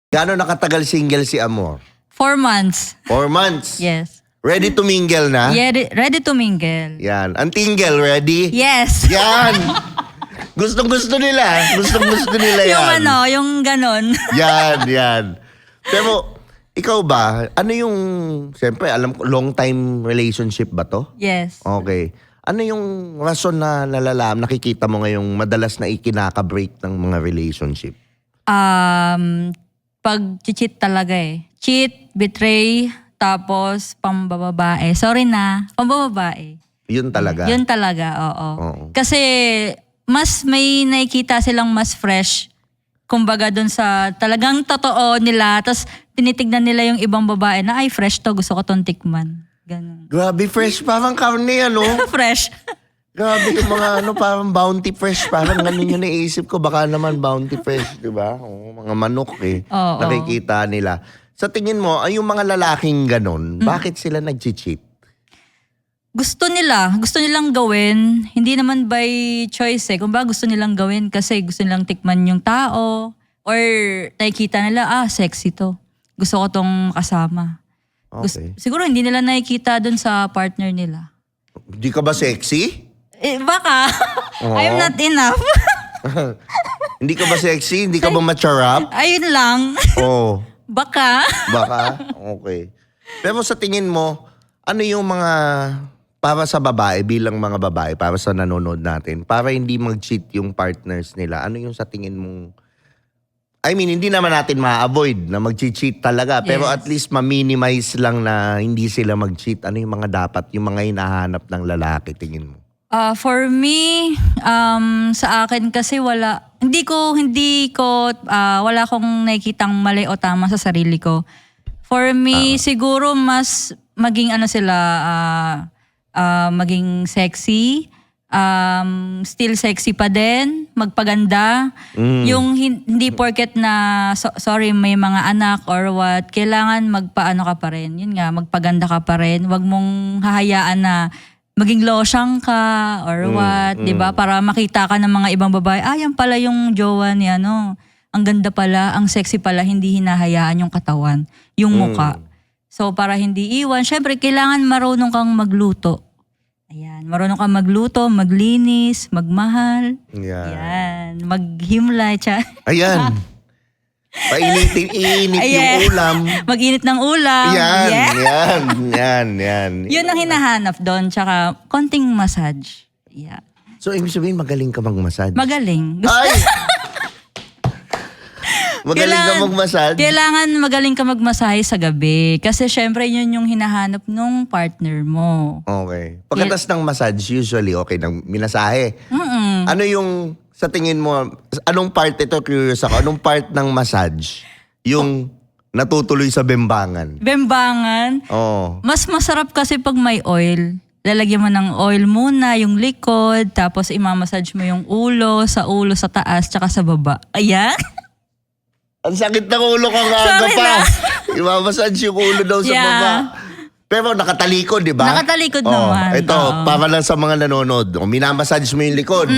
Gaano nakatagal single si Amor? 4 months. 4 months? Yes. Ready to mingle na? Yeah, ready to mingle. Yan. Ang tingle, ready? Yes. Yan! Gustong-gusto nila. Gustong-gusto nila yan. yung ganon. Yan. Pero, ikaw ba, ano yung, siyempre, alam ko, long time relationship ba to? Yes. Okay. Ano yung rason na nakikita mo ngayong madalas na ikinaka-break ng mga relationship? Pag cheat talaga eh. Cheat, betray, tapos pambababae. Sorry na, pambababae. Yun talaga? Yun talaga, oo. Oo. Kasi mas may nakikita silang mas fresh. Kumbaga dun sa talagang totoo nila. Tapos tinitignan nila yung ibang babae na ay fresh to, gusto ko tong tikman. Ganun. Grabe, fresh. Parang karne, ano? Fresh. Grabe yung mga parang bounty fresh. Parang ganun yung naisip ko. Baka naman bounty fresh, di ba? Oo, mga manok eh. Oo. Nakikita nila. Sa tingin mo, ay yung mga lalaking ganun, bakit sila nag-cheat? Gusto nilang gawin. Hindi naman by choice eh. Kung ba gusto nilang gawin kasi gusto nilang tikman yung tao. Or nakikita nila, sexy to. Gusto ko tong kasama. Okay. Siguro hindi nila nakikita dun sa partner nila. Di ka ba sexy? Baka. Oo. I'm not enough. Hindi ka ba sexy? Hindi ka ba macharap? Ayun lang. Oo. Baka. Baka? Okay. Pero sa tingin mo, ano yung mga, para sa babae, bilang mga babae, para sa nanonood natin, para hindi mag-cheat yung partners nila, ano yung sa tingin mong, I mean, hindi naman natin ma-avoid na mag-cheat talaga, pero Yes. at least ma-minimize lang na hindi sila mag-cheat. Ano yung mga dapat, yung mga hinahanap ng lalaki, tingin mo? For me, sa akin kasi wala akong nakikitang mali o tama sa sarili ko. For me, siguro mas maging maging sexy, still sexy pa din, magpaganda. Yung hindi porket na, sorry, may mga anak or what, kailangan magpaano ka pa rin. Yun nga, magpaganda ka pa rin. Huwag mong hahayaan na maging losyang ka or what, di ba? Para makita ka ng mga ibang babae, yan pala yung jowa ni ano. Ang ganda pala, ang sexy pala, hindi hinahayaan yung katawan, yung muka. So para hindi iwan, syempre kailangan marunong kang magluto. Ayan, marunong kang magluto, maglinis, magmahal. Ayan, maghimlay. Ayan. Iinit yung ulam. Mag-init ng ulam. Yan. Yun ang hinahanap doon, tsaka konting massage. Yeah. So, ibig sabihin, magaling ka mag-massage? Magaling. Ay! Magaling ka mag-massage? Kailangan magaling ka magmasahe sa gabi. Kasi syempre yun yung hinahanap nung partner mo. Okay. Pagkatas ng massage, usually, okay, ng minasahe. Ano yung, sa tingin mo, anong part ito, curious ako, anong part ng massage yung natutuloy sa bembangan? Bembangan? Oo. Mas masarap kasi pag may oil. Lalagyan mo ng oil muna, yung likod, tapos imamassage mo yung ulo, sa taas, tsaka sa baba. Ayan. Ang sakit ng ulo kang aga Sorry pa. na. Imamassage yung ulo daw sa baba. Pero nakatalikod, di ba? Nakatalikod naman. Ito, para lang sa mga nanonood. Minamassage mo yung likod.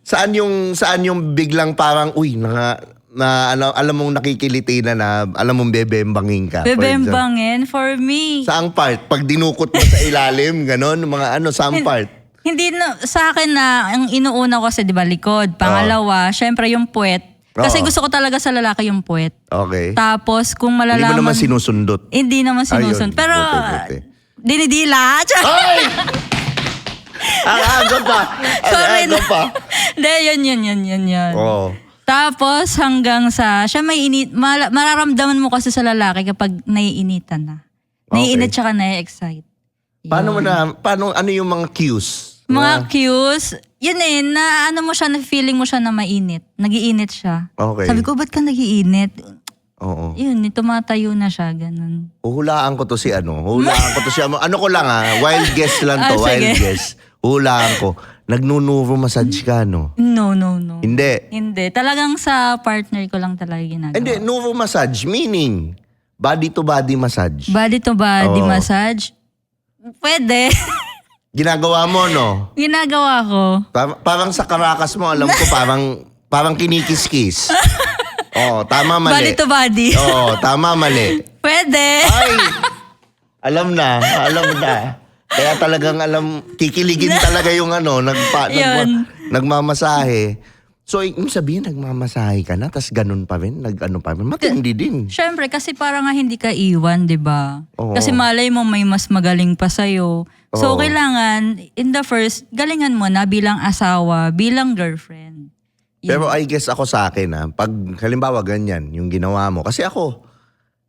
Saan yung biglang parang, alam mong nakikiliti na alam mong bebembangin ka? Bebembangin for me. Saang part? Pag dinukot mo sa ilalim, ganon, saang part? Hindi na, sa akin na, ang inuuna ko kasi, di ba, likod. Pangalawa, syempre yung puwet. Kasi gusto ko talaga sa lalaki yung puwet. Okay. Tapos, kung malalaman... Hindi mo naman sinusundot. Hindi naman sinusundot. Ayun. Pero, Okay. dinidila. Ay! Ang aga pa. Sorry Ang aga pa. Hindi, yun. Oo. Tapos, hanggang sa... Siya may mararamdaman mo kasi sa lalaki kapag naiinitan na. Naiinit siya ka na-excite. Paano ano yung mga cues? Mga cues, yun na ano mo siya, na feeling mo siya na mainit. Nagiinit siya. Okay. Sabi ko, ba't ka nagiinit? Oo. Yun, tumatayo na siya, ganun. Hulaan ko to si ano. Ano ko lang wild guess lang to, Sige. wild guess. Hulaan ko. Nagnunuvo massage ka, no? No. Hindi. Talagang sa partner ko lang talaga ginagawa. Hindi, nuvo massage, meaning body to body massage. Body to body Oo. massage? Pwede. Ginagawa mo, no? Ginagawa ko. Parang sa karakas mo, alam ko, parang kinikis-kis. tama mali. Body to body. Tama mali. Pwede. Ay! Alam na. Kaya talagang kikiligin talaga yung Yun. nagmamasahe. So, yung sabihin, nagmamasahe ka na, tas ganun pa rin, matindi din. Siyempre, kasi para nga hindi ka iwan, di ba? Oo. Kasi malay mo may mas magaling pa sa'yo. So, Oo. kailangan, in the first, galingan mo na bilang asawa, bilang girlfriend. Yun. Pero I guess ako sa akin, pag halimbawa ganyan, yung ginawa mo. Kasi ako,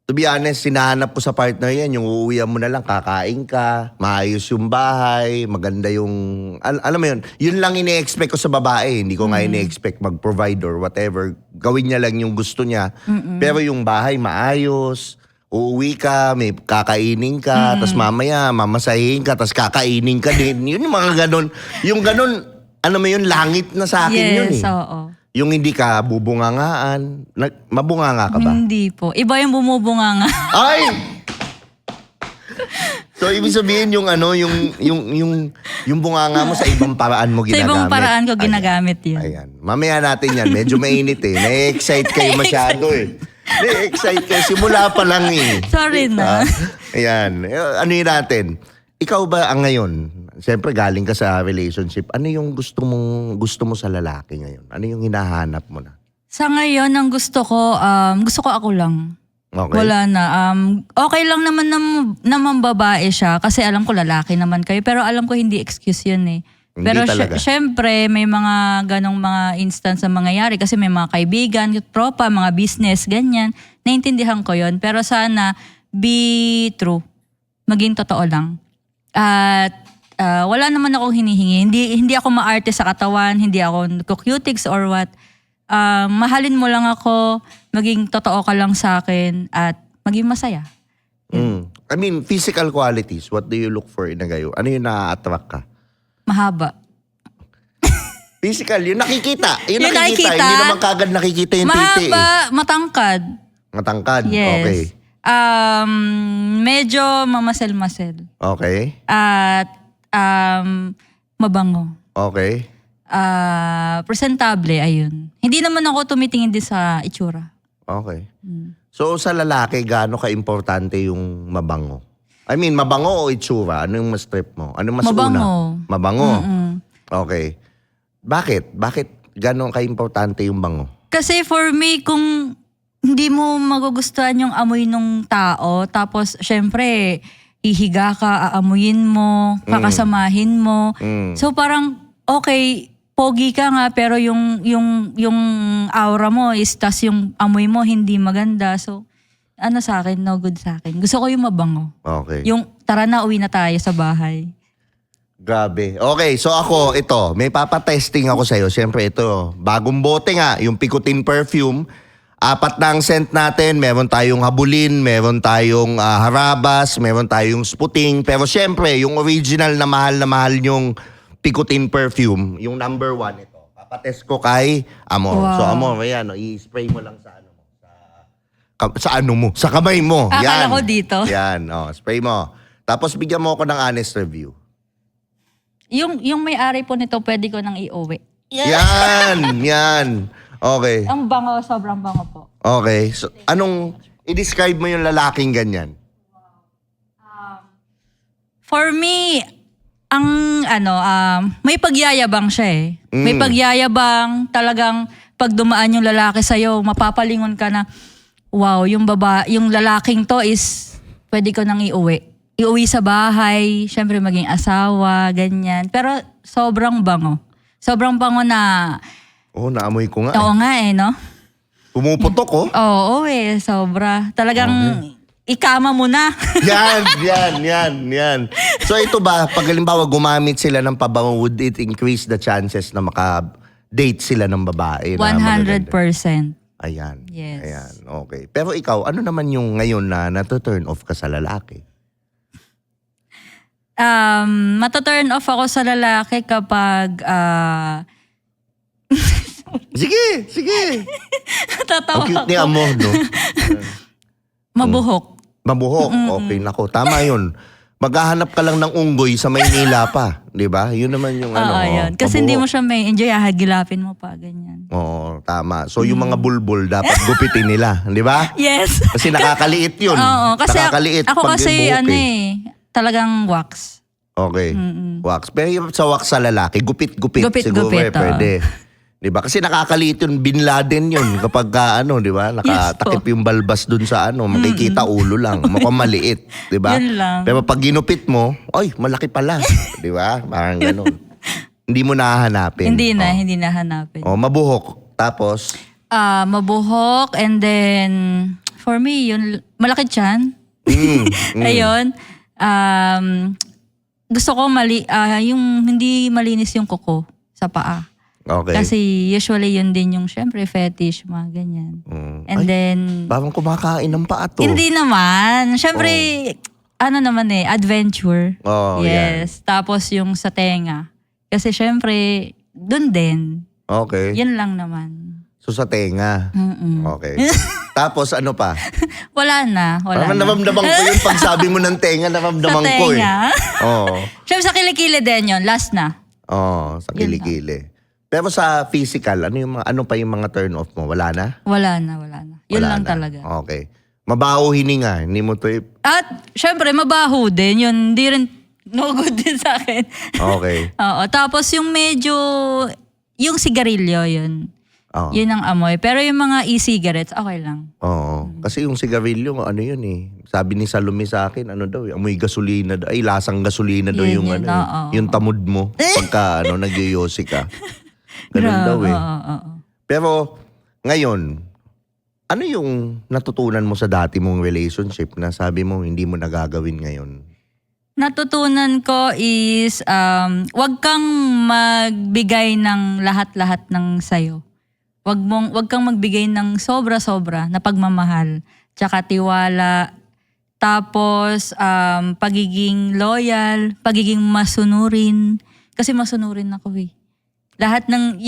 to be honest, sinahanap ko sa partner yan, yung uuwian mo na lang, kakain ka, maayos yung bahay, maganda yung, alam mo yun lang ine-expect ko sa babae. Hindi ko nga ine-expect mag-provide or whatever. Gawin niya lang yung gusto niya. Pero yung bahay maayos, uuwi ka, may kakainin ka, tas mamaya mamasahin ka, tas kakainin ka din. Yun yung mga ganun. Yung ganun, mo yun, langit na sa akin yun eh. Yes, oo. Yung hindi ka bubungangaan. Mabunganga ka ba? Hindi po. Iba yung bumubunga nga. Ay! So, ibig sabihin yung yung bunganga mo sa ibang paraan mo Sa ginagamit. ibang paraan ko ginagamit yun. Ayan. Mamaya natin yan. Medyo mainit eh. Na-excite kayo masyado eh. Na-excite kayo. Simula pa lang eh. Sorry na. Ayan. Ano yun natin? Ikaw ba ngayon, siyempre galing ka sa relationship, ano yung gusto mo sa lalaki ngayon? Ano yung hinahanap mo na? Sa ngayon, ang gusto ko ako lang. Okay. Wala na. Okay lang naman babae siya kasi alam ko lalaki naman kayo. Pero alam ko hindi excuse yun eh. Hindi Pero talaga. syempre may mga ganong mga instance na mangyayari kasi may mga kaibigan, tropa, mga business, ganyan. Naintindihan ko yun. Pero sana be true. Maging totoo lang. At wala naman akong hinihingi. Hindi ako maarte sa katawan, hindi ako cutics or what. Mahalin mo lang ako, maging totoo ka lang sa akin at maging masaya. I mean, physical qualities, what do you look for in a guy? Ano yung na-attract ka? Mahaba. Physical, yung nakikita. Yung nakikita. Hindi naman kagad nakikita yung titi. Mahaba, matangkad. Matangkad, Yes. okay. Medyo mamasel-masel. Okay, At mabango. okay. Presentable, ayun. Hindi naman ako tumitingin din sa itsura. Okay. So sa lalaki, gaano ka-importante yung mabango? I mean, mabango o itsura? Ano yung mas trip mo? Ano mas Mabango. una? Mabango. Mm-mm. Okay. Bakit? Bakit gaano ka-importante yung bango? Kasi for me, kung hindi mo magugustuhan yung amoy ng tao, tapos syempre, hihiga ka, aamuyin mo, kakasamahin mo. So parang, okay, pogi ka nga, pero yung aura mo is, tas yung amoy mo hindi maganda. So, sa akin, no good sa akin. Gusto ko yung mabango. Okay. Yung, tara na, uwi na tayo sa bahay. Grabe. Okay, so ako, ito, may papatesting ako sa'yo. Siyempre, ito, bagong bote nga, yung Picotin perfume. 4 na ang scent natin. Meron tayong habulin, meron tayong harabas, meron tayong sputing. Pero siyempre, yung original na mahal yung Picotin perfume, yung number 1 ito. Papatest ko kay Amor. Wow. So Amor, ayan, i-spray mo lang sa sa kamay mo. Akala Yan. ko dito. Yan, spray mo. Tapos bigyan mo ako ng honest review. Yung may-ari po nito, pwede ko nang iuwi. Yan. Okay. Ang bango, sobrang bango po. Okay. So, i-describe mo yung lalaking ganyan? For me, may pagyayabang siya eh. May pagyayabang, talagang pag dumaan yung lalaki sa'yo, mapapalingon ka na, wow, yung lalaking to is, pwede ko nang iuwi. Iuwi sa bahay, syempre maging asawa, ganyan. Pero sobrang bango. Sobrang bango na, Naamoy ko nga. oo nga eh, no? Pumuputok oh. Oo eh, sobra. Talagang, ikama mo na. Yan. So ito ba, pag halimbawa gumamit sila ng pabango, would it increase the chances na maka-date sila ng babae? 100%. Ayan. Yes. Ayan, okay. Pero ikaw, ano naman yung ngayon na nato-turn off ka sa lalaki? Mata-turn off ako sa lalaki kapag, Sige. tatawa Ang cute ako. ni Amor, no? Mabuhok. Mabuhok. Okay, nako. Tama yun. Maghahanap ka lang ng unggoy sa Maynila pa. Di ba? Yun naman yung Oo, yun. Kasi hindi mo pabuhok. siya may enjoy, hagilapin mo pa, ganyan. Oo, tama. So yung mga bulbul, dapat gupitin nila. Di ba? Yes. Kasi nakakaliit yun. Oo, kasi nakakaliit ako pag kasi yung buhok talagang wax. Okay. Wax. Pero yung sa wax sa lalaki, gupit-gupit. Siguro Gupit-gupit, oo. pwede. Di ba? Kasi nakakaliit yun, Bin Laden yun. Kapag di ba? Nakatakip yung balbas dun sa makikita ulo lang. Mukhang maliit. Di ba? Yun lang. Pero pag ginupit mo, ay, malaki pala. Di ba? Parang ganun. Hindi mo nahahanapin. Hindi na hanapin. Mabuhok. Tapos, Mabuhok, and then, for me, yun, malaki tiyan. Ayun. Gusto ko yung hindi malinis yung kuko sa paa. okay. Kasi usually yun din yung syempre fetish, mga ganyan. And Ay, then, parang kumakain ng paa to. hindi naman. Syempre, adventure. Oh, yes. Tapos yung sa tenga. Kasi syempre, dun din. Okay. Yan lang naman. So sa tenga. Okay. Tapos ano pa? Wala na. Parang naramdaman ko yun pag sabi mo ng tenga, naramdaman Sa ko eh. tenga. Oo. Syempre sa kilikili din yun. Last na. Oo, sa kilikili. Pero sa physical, ano pa yung mga turn off mo? Wala na? Wala na. Yun Wala lang na. talaga. Okay. Mabaho hininga, hindi mo to At syempre, mabaho din. Yun, hindi rin no good din sa akin. Okay. Oo. Tapos yung medyo, yung sigarilyo yun. Oo. Yun ang amoy. Pero yung mga e-cigarettes, okay lang. Oo. Kasi yung sigarilyo, yun eh. Sabi ni Salome sa akin, daw, amoy gasolina daw. Ay, lasang gasolina daw Yun, yung yun, oo. yung tamod mo. Pagka, nagyoyosi ka. Ganun daw eh. Oo. Pero, ngayon, ano yung natutunan mo sa dati mong relationship na sabi mo hindi mo nagagawin ngayon? Natutunan ko is, wag kang magbigay ng lahat-lahat ng sayo. Wag kang magbigay ng sobra-sobra na pagmamahal, tsaka tiwala, tapos pagiging loyal, pagiging masunurin. Kasi masunurin ako eh. Lahat ng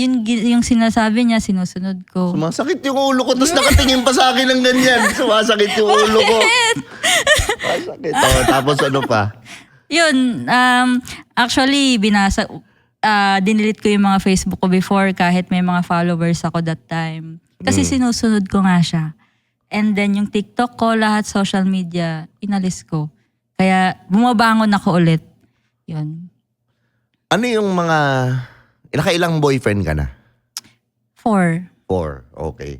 yung sinasabi niya, sinusunod ko. Sumasakit yung ulo ko, tapos nakatingin pa sa akin ng ganyan. Sumasakit yung ulo ko. Sumasakit. Tapos ano pa? Yun, actually, dinilit ko yung mga Facebook ko before kahit may mga followers ako that time. Kasi sinusunod ko nga siya. And then yung TikTok ko, lahat social media, inalis ko. Kaya bumabangon ako ulit. Yun. Ano yung mga... Nakailang boyfriend ka na? 4. 4. Okay.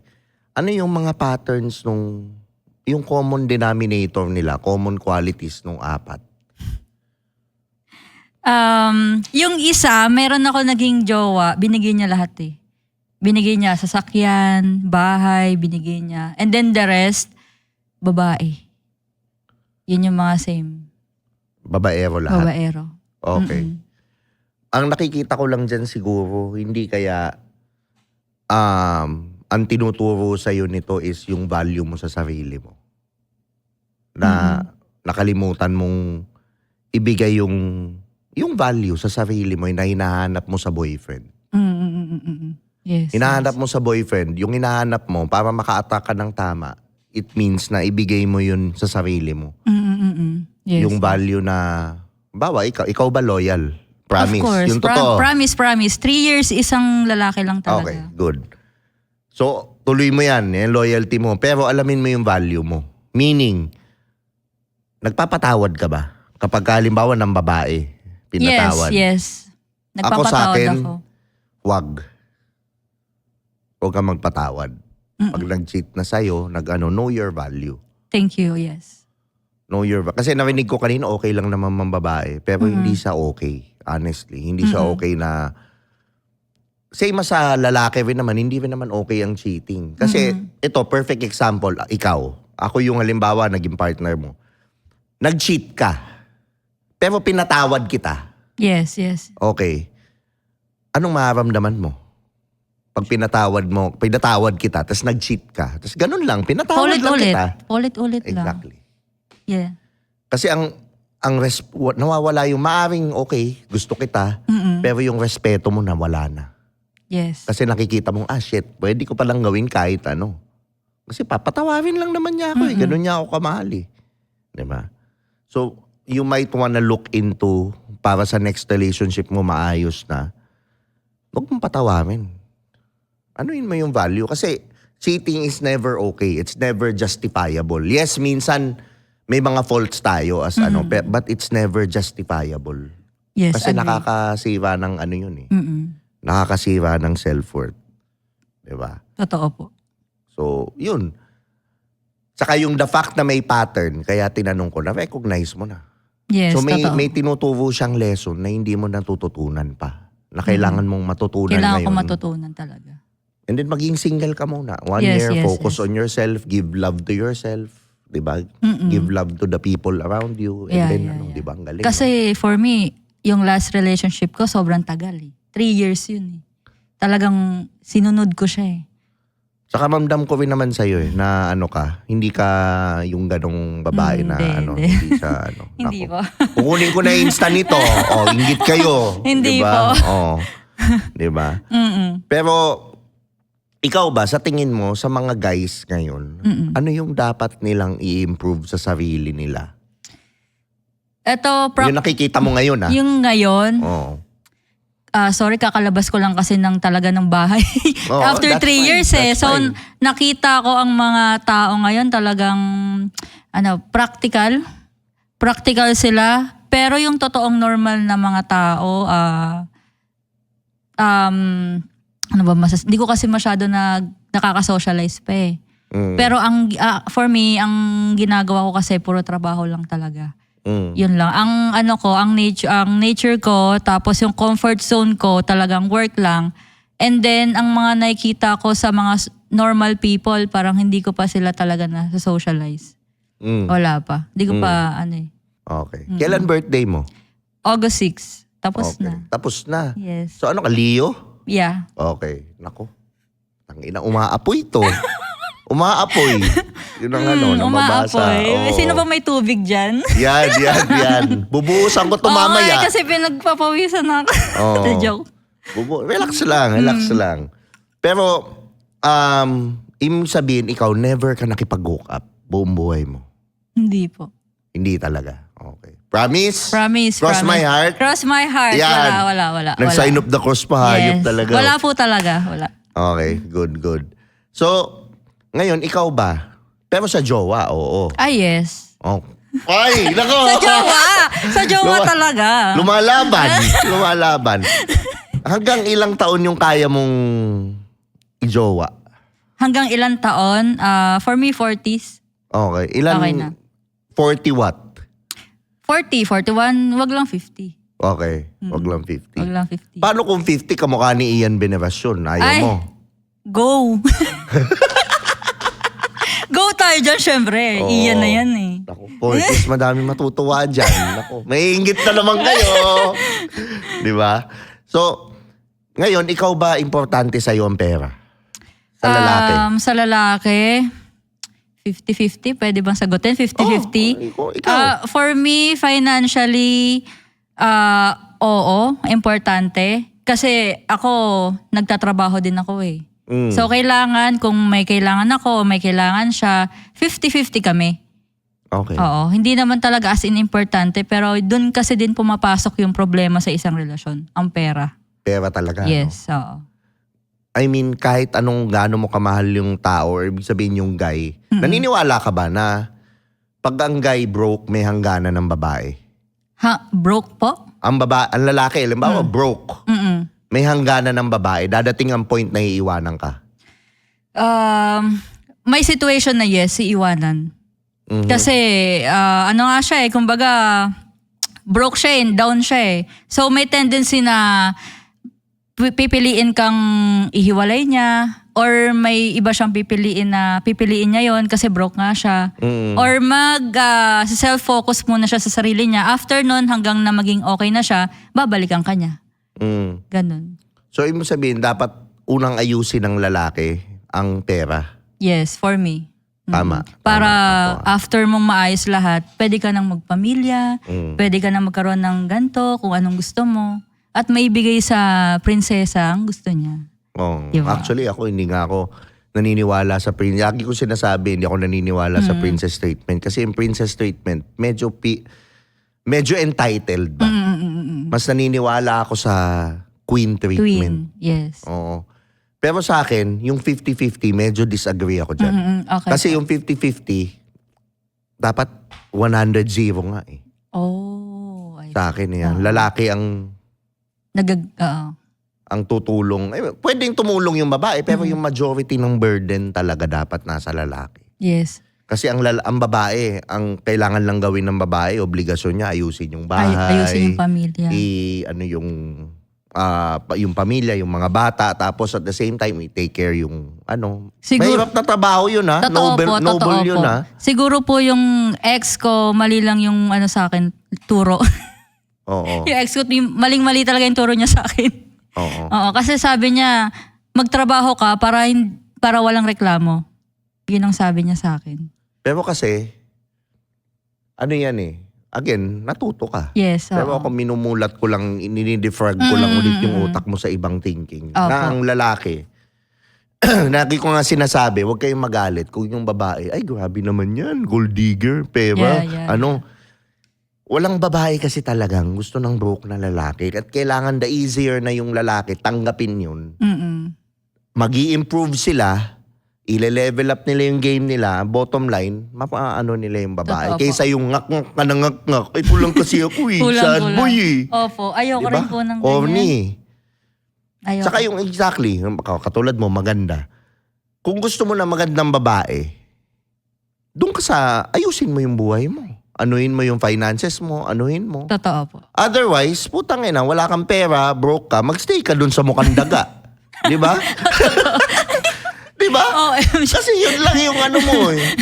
Ano yung mga patterns yung common denominator nila, common qualities nung 4? Yung isa, meron ako naging jowa, binigay niya lahat eh. Binigay niya sasakyan, bahay, binigay niya. And then the rest, babae. Yun yung mga same. Babaero lahat? Babaero. Okay. Ang nakikita ko lang dyan siguro, hindi kaya ang tinuturo sa'yo nito is yung value mo sa sarili mo. Na nakalimutan mong ibigay yung value sa sarili mo na hinahanap mo sa boyfriend. Yes. Hinahanap mo sa boyfriend, yung hinahanap mo para maka-attack ka ng tama, it means na ibigay mo yun sa sarili mo. Yes. Yung value na, bawa, ikaw ba loyal? Promise. Of course. Yung totoo. Promise. 3 years, isang lalaki lang talaga. Okay, good. So, tuloy mo yan, yung loyalty mo. Pero alamin mo yung value mo. Meaning, nagpapatawad ka ba? Kapag halimbawa ng babae, pinatawad. Yes. Ako sa Nagpapatawad akin, ako. wag. Huwag ka magpatawad. Pag nag-cheat na sa'yo, know your value. Thank you, yes. Know your value. Kasi narinig ko kanina, okay lang naman mang babae. Pero hindi siya okay. Honestly, hindi siya okay na... Same sa lalaki rin naman, hindi rin naman okay ang cheating. Kasi ito, perfect example, ikaw. Ako yung halimbawa, naging partner mo. Nag-cheat ka. Pero pinatawad kita. Yes. Okay. Anong mararamdaman mo? Pag pinatawad kita, tapos nag-cheat ka. Tapos ganun lang, pinatawad lang kita. Ulit-ulit lang. Exactly. Yeah. Kasi nawawala yung maaring okay, gusto kita, pero yung respeto mo nawala na. Yes. Kasi nakikita mong, shit, pwede ko palang gawin kahit ano. Kasi papatawarin lang naman niya ako eh. Ganun niya ako kamahal eh. Diba? So, you might wanna look into para sa next relationship mo maayos na, huwag mong patawarin. Anuin mo yung value? Kasi cheating is never okay. It's never justifiable. Yes, minsan may mga faults tayo as but it's never justifiable. Yes, Kasi agree. nakakasira ng ano yun eh. Nakakasira ng self-worth. Diba? Totoo po. So, yun. Saka yung the fact na may pattern, kaya tinanong ko, na-recognize mo na. Yes, So may totoo. tinuturo siyang lesson na hindi mo natututunan pa. Na kailangan mong matutunan Kailangan ngayon. ko matutunan talaga. And then maging single ka muna. One Yes, year, yes, focus yes. on yourself, give love to yourself. Diba? Give love to the people around you. And then, diba? Ang galing. Kasi for me, yung last relationship ko, sobrang tagal eh. 3 years yun eh. Talagang sinunod ko siya eh. Saka mamdam ko rin naman sa'yo eh, na ano ka, hindi ka yung ganong babae na Hindi. hindi sa Hindi Nako. po. Kukunin ko na insta nito. O, inggit kayo. Hindi diba? po. O, diba? Pero, ikaw ba, sa tingin mo, sa mga guys ngayon, ano yung dapat nilang i-improve sa sarili nila? Eto, Yung nakikita mo ngayon yung ngayon, Oo. sorry, kakalabas ko lang kasi ng talaga ng bahay. Oo, After that's 3 fine, years that's So, fine. nakita ko ang mga tao ngayon talagang, practical. Practical sila. Pero yung totoong normal na mga tao, hindi ko kasi masyado nakaka-socialize pa eh. Pero for me, ang ginagawa ko kasi puro trabaho lang talaga. Yun lang. Ang nature ko, tapos yung comfort zone ko, talagang work lang. And then, ang mga nakikita ko sa mga normal people, parang hindi ko pa sila talaga na-socialize. Wala pa. Hindi ko pa, Okay. Kailan birthday mo? August 6. Tapos Okay. na. Tapos na. Yes. So ano ka, Leo? Yeah. Okay. Nako. Tangina, umaapoy to. Umaapoy. Yun ang namabasa. Umaapoy. Oo. Sino ba may tubig dyan? Yan. Bubuhusan ko to mamaya. Kasi pinagpapawisan ako. Oo. Joke. Relax lang. Pero, ibig sabihin, ikaw, never ka nakipag-hook up buong buhay mo. Hindi po. Hindi talaga. Okay. Promise? Promise. Cross my heart? Cross my heart. Yan. Wala. Nag-sign up the cross pa, hayop talaga. Wala po talaga. Wala. Okay, good. So, ngayon, ikaw ba? Pero sa jowa, oo. Yes. Oh. Ay, nako! Sa jowa! Sa jowa talaga. Lumalaban. Hanggang ilang taon yung kaya mong i-jowa? Hanggang ilang taon? For me, 40s. Okay. Ilan? Okay na. 40 what? 40, 41, wag lang 50. Okay. Wag lang 50. Wag lang 50. Paano kung 50 kamukha ni Ian Veneracion? Ayaw Ay. mo? Go! Go tayo dyan, syempre. Oo. Iyan na yan eh. Naku, 40s, madami matutuwa dyan. Naku, may inggit na naman kayo. Di ba? So, ngayon, ikaw ba importante sa'yo ang pera? Sa lalaki? Sa lalaki, 50-50. Pwede bang sagutin? 50-50? Ikaw. For me, financially, oo, importante. Kasi ako, nagtatrabaho din ako eh. So, kailangan, kung may kailangan ako, may kailangan siya, 50-50 kami. Okay. Oo, hindi naman talaga as in importante, pero dun kasi din pumapasok yung problema sa isang relasyon, ang pera. Pera talaga. Yes, No? oo. I mean, kahit anong gaano mo kamahal yung tao or ibig sabihin yung guy, naniniwala ka ba na pag ang guy broke, may hangganan ng babae? Broke po? Ang lalaki, halimbawa broke, may hangganan ng babae, dadating ang point na iiwanan ka. May situation na yes, iiwanan. Kasi, nga siya eh, kumbaga, broke siya eh, down siya eh. So may tendency na pipiliin kang ihiwalay niya or may iba siyang pipiliin niya yon kasi broke nga siya. Or self-focus muna siya sa sarili niya. After nun, hanggang na maging okay na siya, babalikan ka niya. Ganun. So, ibig sabihin, dapat unang ayusin ng lalaki ang pera. Yes, for me. Tama. Para Tama. after mong maayos lahat, pwede ka nang magpamilya, pwede ka nang magkaroon ng ganto kung anong gusto mo. At may bigay sa prinsesa ang gusto niya. Oh, Diba? Actually, hindi nga ako naniniwala sa princess. Lagi ko sinasabi, hindi ako naniniwala sa princess treatment. Kasi yung princess treatment, medyo medyo entitled ba? Mas naniniwala ako sa queen treatment. Twin. Yes. Oo. Pero sa akin, yung 50-50, medyo disagree ako dyan. Okay. Kasi yung 50-50, dapat 100-0 nga eh. Oh. Sa akin yan. Lalaki ang ang tutulong. Pwedeng tumulong yung babae, pero yung majority ng burden talaga dapat nasa lalaki. Yes. Kasi ang babae, ang kailangan lang gawin ng babae, obligasyon niya, ayusin yung bahay. Ayusin yung pamilya. Yung pamilya, yung mga bata, tapos at the same time, i-take care yung Siguro- mahirap na trabaho yun ha. Totoo po, Noble totoo yun po. ha. Siguro po yung ex ko, mali lang yung sa akin, turo. Oo. Yung ex ko, maling-mali talaga yung turo niya sa akin. Oo. Oo, kasi sabi niya, magtrabaho ka para walang reklamo. Yun ang sabi niya sa akin. Pero kasi, yan eh. Again, natuto ka. Yes, oo. Pero ako minumulat ko lang, inidefrag ko lang ulit yung utak mo sa ibang thinking. Opo. Na ang lalaki, lagi ko nga sinasabi, huwag kayong magalit kung yung babae, ay grabe naman yan, gold digger, pera, Yeah. Walang babae kasi talagang gusto ng broke na lalaki. At kailangan the easier na yung lalaki, tanggapin yun. Mag-i-improve sila, ile-level up nila yung game nila, bottom line, mapaano nila yung babae. Totoo po. Kaysa yung ngak-ngak ka na ngak-ngak, ay kulang kasi ako eh, sad Kulang. boy eh. Opo, ayoko rin po ng ganyan. Corny. Ayoko. Saka yung exactly, katulad mo, maganda. Kung gusto mo na magandang babae, doon ka sa, ayusin mo yung buhay mo. Anuhin mo yung finances mo, anuhin mo. Totoo po. Otherwise, putang ina, wala kang pera, broke ka, magstay ka doon sa mukhang daga. Di ba? Di ba? Oh, Kasi yun lang yung mo eh.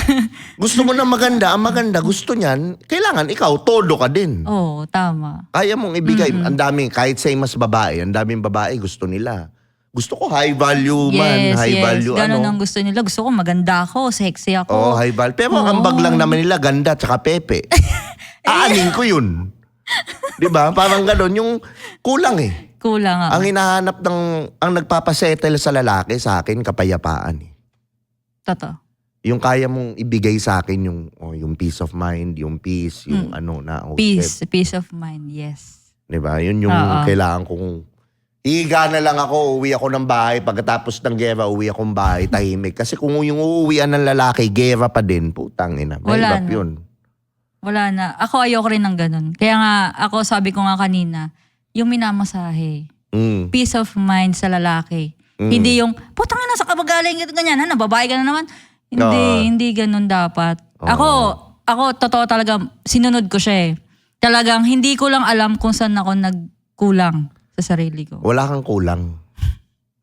Gusto mo na maganda, ang maganda, gusto niyan, kailangan ikaw, todo ka din. oh, tama. Kaya mong ibigay. Ang daming, kahit sa mas babae, ang daming babae gusto nila. Gusto ko high value man, high value Ganun ang gusto nila. Gusto ko maganda ako, sexy ako. Oh, high value. Pero ang bag lang naman nila, ganda tsaka pepe. Aanin ko yun. Di ba? Parang gano'n. Yung kulang eh. Kulang ako. Ang hinahanap ang nagpapasettle sa lalaki sa akin, kapayapaan eh. Totoo. Yung kaya mong ibigay sa akin yung peace of mind, yung peace, yung Peace of mind, yes. Di ba? Yun yung kailangan kong higa na lang ako, uwi ako ng bahay. Pagkatapos ng gera, uwi akong bahay, tahimik. Kasi kung yung uuwian ng lalaki, gera pa din, putang ina. Mahirap yun. Wala na. Ako ayoko rin ng ganun. Kaya nga, ako sabi ko nga kanina, yung minamasahe. Peace of mind sa lalaki. Hindi yung, putang ina, sa kabagaling ito ganyan, babae ka na naman. Hindi ganun dapat. Ako, totoo talaga, sinunod ko siya eh. Talagang, hindi ko lang alam kung saan ako nagkulang sa sarili ko. Wala kang kulang.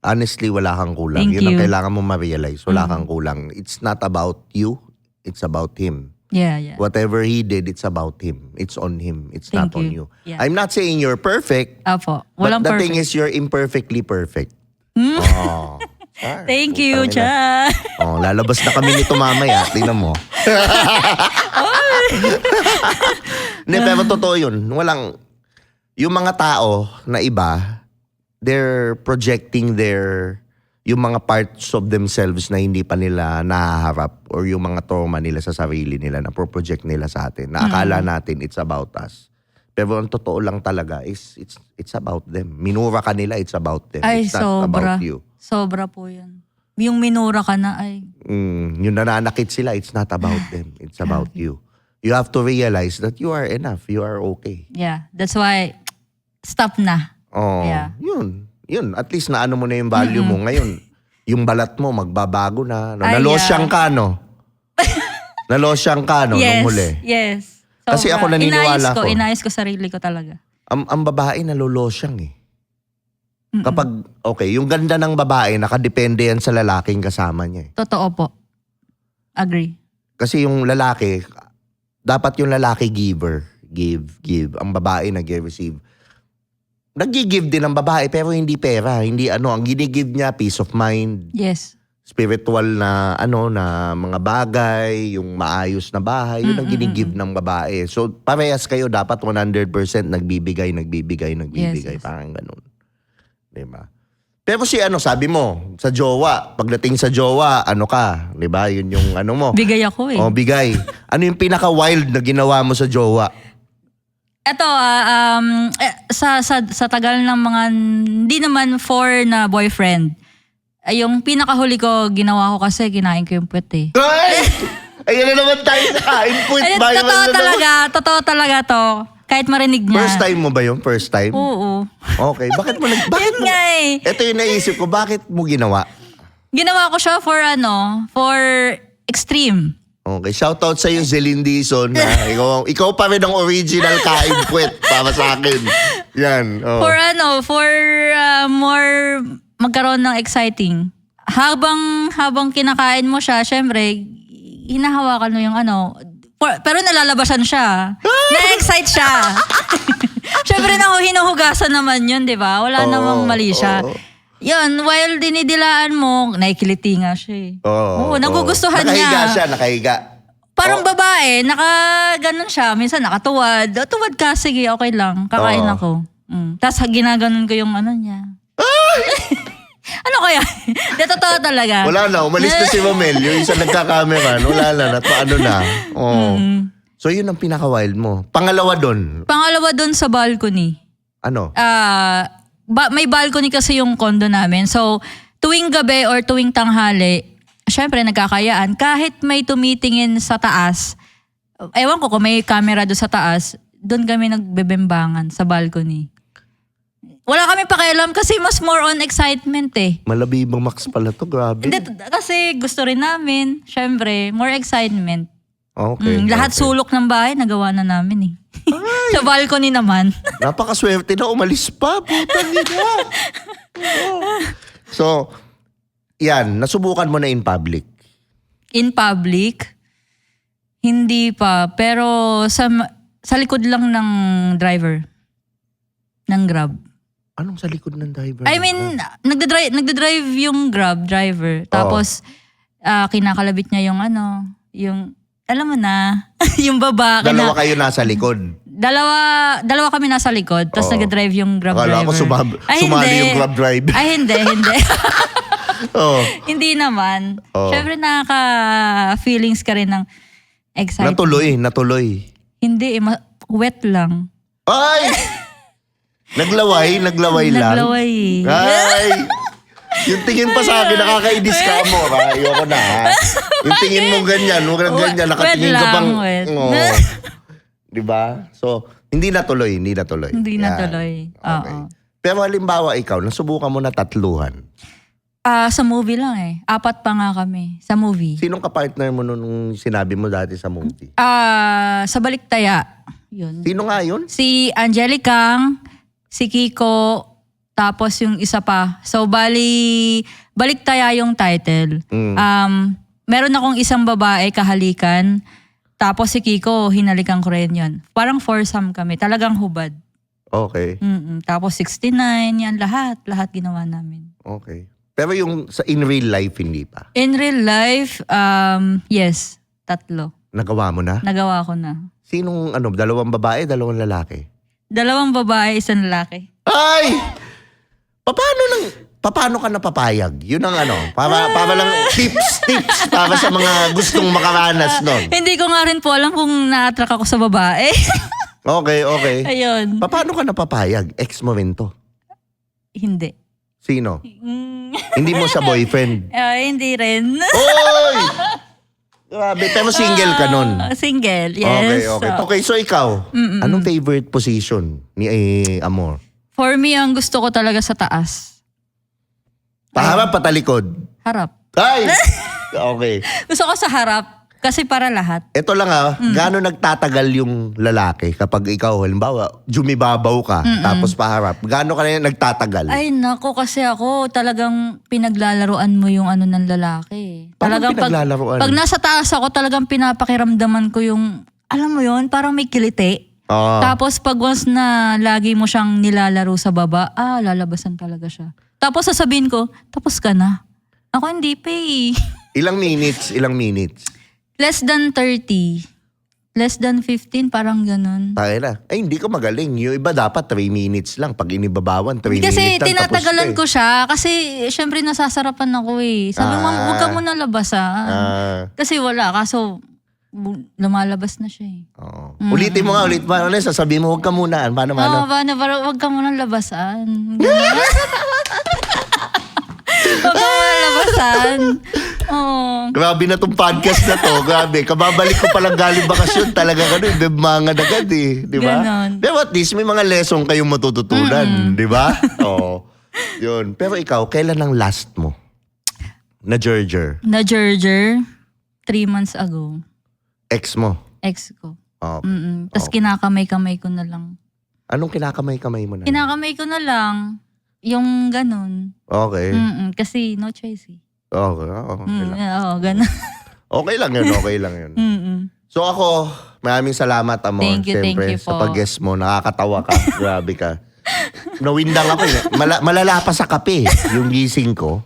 Honestly, wala kang kulang. Thank Yun ang you. kailangan mo ma-realize. Wala kang kulang. It's not about you. It's about him. Yeah. Whatever he did, it's about him. It's on him. It's Thank not on you. you. Yeah. I'm not saying you're perfect. Apo, But walang the perfect. thing is, you're imperfectly perfect. Oh. Thank you, Cha. Cha. Lalabas na kami nito mamaya. Tingnan mo. Pero totoo yun. Yung mga tao na iba, they're projecting yung mga parts of themselves na hindi pa nila nahaharap or yung mga trauma nila sa sarili nila na pro-project nila sa atin. Na akala natin it's about us. Pero ang totoo lang talaga is it's about them. Minura ka nila, it's about them. Ay, It's not sobra. about you. Sobra po yun. Yung minura ka na, ay, Yung nananakit sila, it's not about them. It's about you. You have to realize that you are enough. You are okay. yeah. That's why, stop na. Oh, Yeah. Yun. At least naano mo na yung value mo. Ngayon, yung balat mo magbabago na. Ay, Nalosyang ka, no? Nalosyang ka, no? Nung huli. Yes. Kasi ako naniniwala ko. Inayos ko sarili ko talaga. Ang babae nalolosyang eh. Kapag, okay, yung ganda ng babae, nakadepende yan sa lalaking kasama niya eh. Totoo po. Agree. Kasi yung lalaki, dapat yung lalaki giver. Give. Ang babae nag-receive. Nag-give din ang babae pero hindi pera. Hindi ang ginigive niya, peace of mind, Yes. spiritual na na mga bagay, yung maayos na bahay, yun ang ginigive ng babae. So parehas kayo dapat 100% nagbibigay. Yes. Parang ganun. Diba? Pero sabi mo, sa jowa, pagdating sa jowa, ka? Diba? Yun yung mo. Bigay ako eh. Oh, bigay. Ano yung pinaka-wild na ginawa mo sa jowa? Eto, sa tagal ng mga, hindi naman for na boyfriend. Yung pinakahuli ko, ginawa ko kasi, kinain ko yung puwet eh. Ay! Ayun na naman tayo sa input. Ay, totoo talaga to. Kahit marinig niya. First time mo ba yun? First time? Oo. Okay. Bakit mo bakit Yun mo? nga eh. Ito yung naisip ko, bakit mo ginawa? Ginawa ko siya for extreme. Okay, shoutout sa iyo Celine Dizon na ikaw pa rin ang original kain puwet para sa akin. Yan. Oh. For more magkaroon ng exciting. Habang kinakain mo siya, syempre, hinahawakan mo yung pero nalalabasan siya. Na-excite siya. Syempre, hinuhugasan naman yun, di ba? Wala namang mali siya. Yun, while dinidilaan mo, nakikiliti nga siya eh. Oo, nagugustuhan niya. Nakahiga. Parang babae, ganon siya. Minsan nakatuwad. Tuwad ka, sige, okay lang. Kakain ako. Tapos ginaganon ko yung niya. Ano kaya? Di, totoo talaga. Wala na, umalis na si Mamel. Yung isa nagka-camera, wala na, paano na. Oh. So yun ang pinaka-wild mo. Pangalawa doon. Sa balcony. Ano? May balcony kasi yung condo namin. So, tuwing gabi or tuwing tanghali, syempre nagkakayaan. Kahit may tumitingin sa taas, ewan ko kung may camera doon sa taas, doon kami nagbebembangan sa balcony. Wala kami pakialam kasi mas more on excitement eh. Malabibang Max pala to, grabe. Hindi, kasi gusto rin namin, syempre, more excitement. Okay. Lahat okay. sulok ng bahay, nagawa na namin eh. Sa balcony naman. Napakaswerte na umalis pa. Putang ina. So, yan. Nasubukan mo na in public? In public? Hindi pa. Pero sa likod lang ng driver. Ng Grab. Anong sa likod ng driver? I mean, nagdadrive yung Grab driver. Tapos, kinakalabit niya yung yung, alam mo na, yung baba. Dalawa kayo nasa likod. Dalawa kami nasa likod, tapos nag-drive yung Grab Akala driver. ko sumali yung Grab drive. Ay, hindi. Oh. Hindi naman. Siyempre nakaka-feelings ka rin ng excitement. Natuloy. Hindi, wet lang. Ay! Naglaway lang. Naglaway. Ay! Yung tingin pa sa akin, nakakainis ka mo. Ayoko na, ha? Yung tingin mo ganyan, ganyan, nakatingin ka pang... Wet. Diba? So, hindi natuloy. Hindi natuloy. Okay. Oo. Pero halimbawa ikaw, nasubukan mo na tatluhan. Sa movie lang eh. 4 pa nga kami. Sa movie. Sinong kapartner mo nung sinabi mo dati sa movie? Sa Baliktaya. Yun. Sino nga yun? Si Angelicang, si Kiko, tapos yung isa pa. So, Baliktaya yung title. Meron akong isang babae, kahalikan. Tapos si Kiko, hinalikan ko rin yun. Parang foursome kami. Talagang hubad. Okay. Tapos 69, yan lahat. Lahat ginawa namin. Okay. Pero yung in real life, hindi pa? In real life, yes. 3. Nagawa mo na? Nagawa ko na. Sinong 2 babae, 2 lalaki? 2 babae, 1 lalaki. Ay! Paano ka napapayag? Yun ang para lang tips para sa mga gustong makaranas nun. Hindi ko nga rin po alam kung na-attract ako sa babae. Okay. Ayun. Paano ka napapayag? Ex mo rin to? Hindi. Sino? Hindi mo sa boyfriend? Hindi rin. Oy! Grabe, pero single ka nun. Single, yes. Okay, so ikaw, anong favorite position ni Amor? For me, ang gusto ko talaga sa taas. Paharap, patalikod? Harap. Ay! Okay. Gusto ko sa harap kasi para lahat. Ito lang gaano nagtatagal yung lalaki kapag ikaw, halimbawa, jumibabaw ka, tapos paharap. Gaano ka na nagtatagal? Ay nako, kasi ako talagang pinaglalaruan mo yung ng lalaki. Paano Talagang pinaglalaruan? pag nasa taas ako, talagang pinapakiramdaman ko yung, alam mo yun, parang may kiliti. Tapos pag once na lagi mo siyang nilalaro sa baba, lalabasan talaga siya. Tapos sasabihin ko, tapos ka na. Ako hindi pa eh. Ilang minutes? Less than 30. Less than 15, parang ganun. Tayo na. Ay, hindi ko magaling. Yung iba dapat 3 minutes lang. Pag inibabawan, 3 minutes Kasi lang. tinatagalan ko siya. Kasi syempre nasasarapan ako eh. Sabi mo, huwag ka muna labas Kasi wala. Kaso lumalabas na siya eh. Oo. Ulitin mo nga, ulit. Paano sasabihin mo, huwag ka muna. Paano? Oo, paano? Wag ka munang labasan. Ganyan. Wag ka munang labasan. Oo. Grabe na tong podcast na to. Grabe. Kababalik ko palang galing bakasyon. Talaga ganun. Bebmangan agad eh. Di ba? Ganon. Pero at least may mga lesson kayong matututunan. Di ba? Oo. Yun. Pero ikaw, kailan ang last mo? Na Gerger? Na Gerger, 3 months ago. Ex mo? Ex ko. Oh. Tapos kinakamay-kamay ko na lang. Anong kinakamay-kamay mo na? Kinakamay ko na lang. Yung ganun. Okay. Kasi no choice eh. Okay. Okay lang. Oo, ganun. Okay lang yun. Okay lang yun. So ako, maraming salamat, Amor. Thank you sa po. pag-guest mo. Nakakatawa ka. Grabe ka. Nawindang ako. Malala pa sa kape yung gising ko.